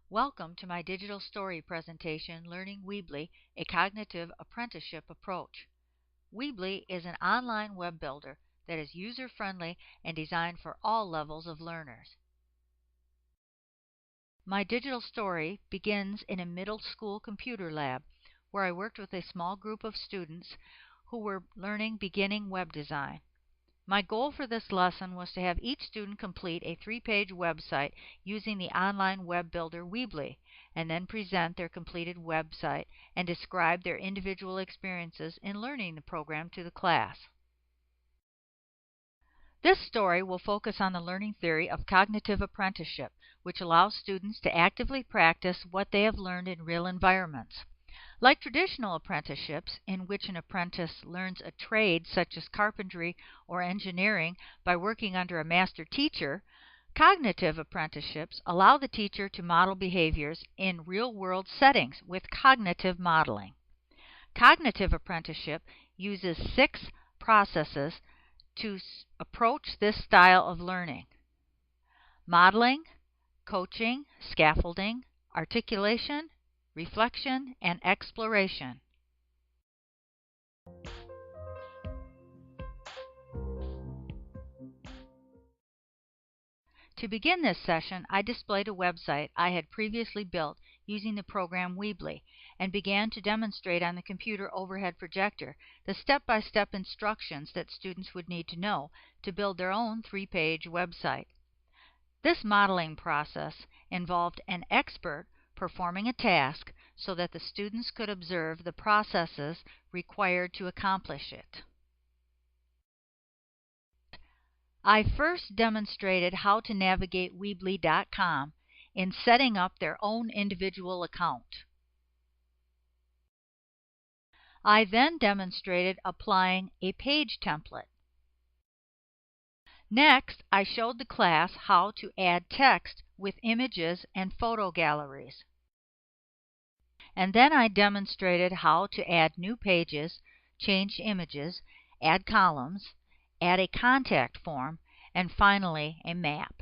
Welcome to my digital story presentation, Learning Weebly, a Cognitive Apprenticeship Approach. Weebly is an online web builder that is user-friendly and designed for all levels of learners. My digital story begins in a middle school computer lab where I worked with a small group of students who were learning beginning web design. My goal for this lesson was to have each student complete a 3-page website using the online web builder Weebly, and then present their completed website and describe their individual experiences in learning the program to the class. This story will focus on the learning theory of cognitive apprenticeship, which allows students to actively practice what they have learned in real environments. Like traditional apprenticeships, in which an apprentice learns a trade such as carpentry or engineering by working under a master teacher, cognitive apprenticeships allow the teacher to model behaviors in real-world settings with cognitive modeling. Cognitive apprenticeship uses 6 processes to approach this style of learning: modeling, coaching, scaffolding, articulation, reflection, and exploration. To begin this session, I displayed a website I had previously built using the program Weebly and began to demonstrate on the computer overhead projector the step-by-step instructions that students would need to know to build their own 3-page website. This modeling process involved an expert performing a task so that the students could observe the processes required to accomplish it. I first demonstrated how to navigate Weebly.com in setting up their own individual account. I then demonstrated applying a page template. Next, I showed the class how to add text with images and photo galleries. And then I demonstrated how to add new pages, change images, add columns, add a contact form, and finally a map.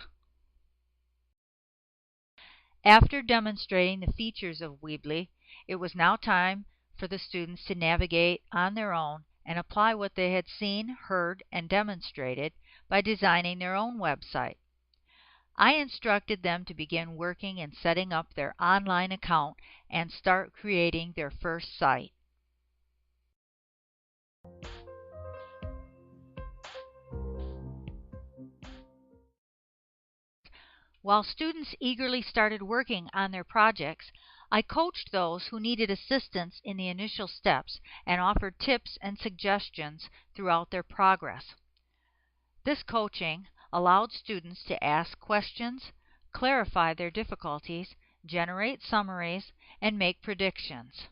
After demonstrating the features of Weebly, it was now time for the students to navigate on their own and apply what they had seen, heard, and demonstrated by designing their own website. I instructed them to begin working and setting up their online account and start creating their first site. While students eagerly started working on their projects, I coached those who needed assistance in the initial steps and offered tips and suggestions throughout their progress. This coaching allowed students to ask questions, clarify their difficulties, generate summaries, and make predictions.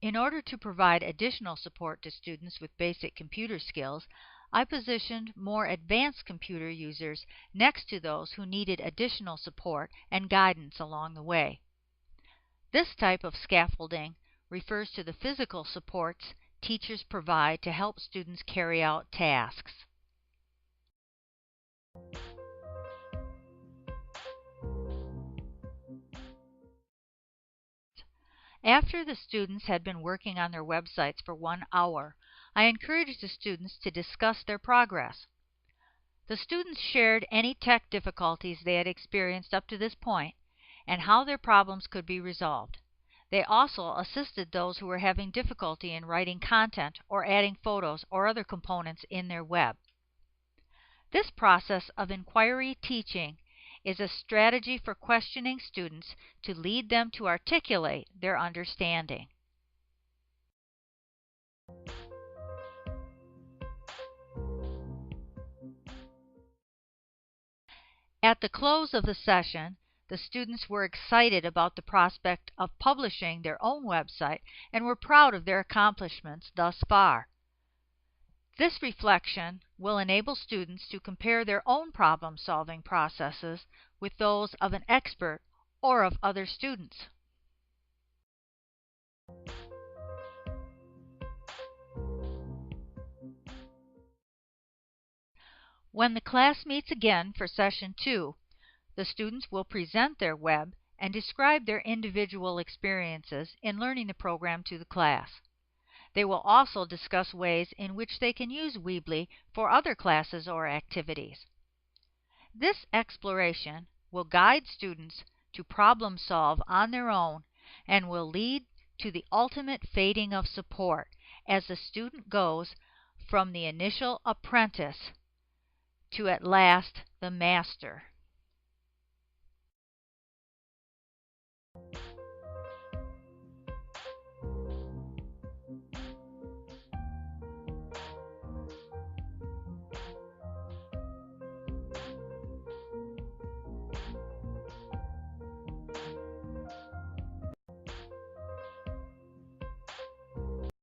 In order to provide additional support to students with basic computer skills, I positioned more advanced computer users next to those who needed additional support and guidance along the way. This type of scaffolding refers to the physical supports teachers provide to help students carry out tasks. After the students had been working on their websites for 1 hour, I encouraged the students to discuss their progress. The students shared any tech difficulties they had experienced up to this point and how their problems could be resolved. They also assisted those who were having difficulty in writing content or adding photos or other components in their web. This process of inquiry teaching is a strategy for questioning students to lead them to articulate their understanding. At the close of the session, the students were excited about the prospect of publishing their own website and were proud of their accomplishments thus far. This reflection will enable students to compare their own problem-solving processes with those of an expert or of other students. When the class meets again for Session 2, the students will present their web and describe their individual experiences in learning the program to the class. They will also discuss ways in which they can use Weebly for other classes or activities. This exploration will guide students to problem solve on their own and will lead to the ultimate fading of support as the student goes from the initial apprentice to at last the master.